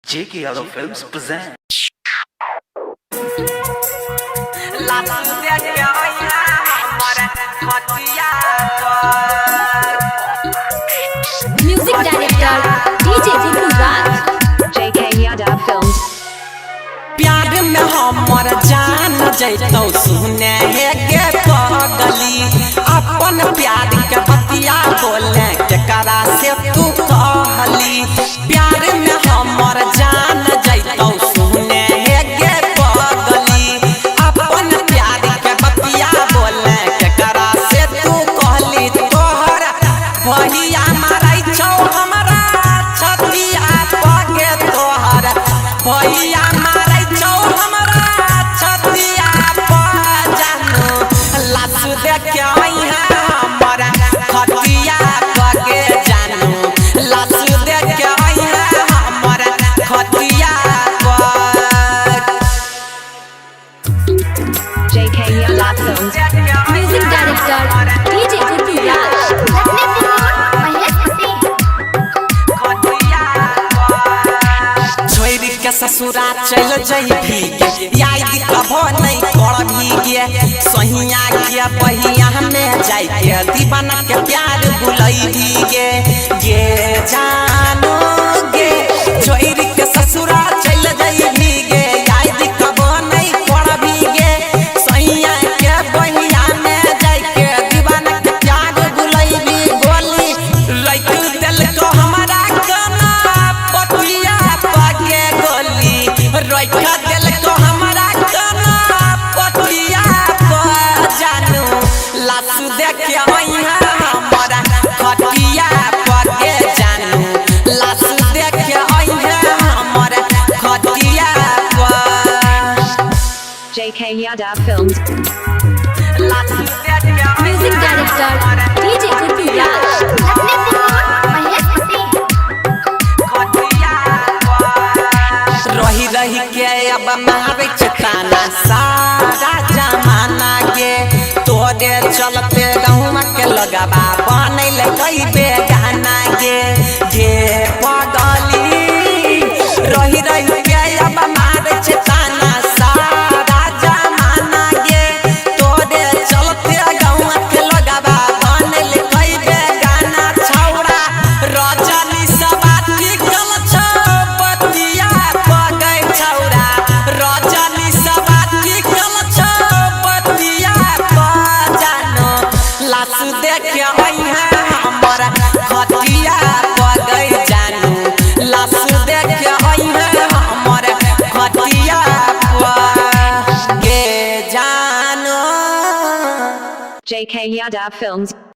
JK Yadav Films present. Music director DJ Guru Raj. JK Yadav Films. प्यार में हमर जान जैतौ सुने गे पगली अपन प्यार के बतिया बोले केकरा से तू कहली प्यार में हमर जान जैतौ सुने गे पगली अपन प्यार के बतिया बोले केकरा से तू कहली तोहर भैया मारै छौ हमरा छतिया पगे तोहर भैया JK Yadav Films. Music director DJ Guru Raj. छोरी के ससुरा चल जइभी याद कभो नहीं करभी गे सहिया के पहिया में जाय के दीवाना के प्यार बुलैभी गे गे जानो गे छोरी के ससुरा चल जइभी गे याद कभो नहीं करभी गे सहिया के पहिया में जाय के दीवाना के प्यार बुलैभी गोली रख दिल को हमारा गाना पटिया पागे गोली रखा दिल को हमारा गाना पटिया जानू लासू देखे हमारा खटिया पागे जानू लासू देखे हमारा खटिया JK Yadav Films. लासू देखे Music director DJ Guru Raj. रही रही के अब मारे चेताना सारा जमाना गे तोरे चलते गाँव के लगाबा बनैल कई बेगाना गे गे पगली रही रही के अब मारे चेताना सारा जमाना गे तोरे चलते गाँव के लगाबा बनैल कई बेगाना छौड़ा रजनी सबाती गल छ बतिया पगै छौड़ा रजनी सबाती गल छ बतिया जानो लासू देखे हमर खटिया पगै जानू लासू देखे हमर खटिया गे जानो JK Yadav Films.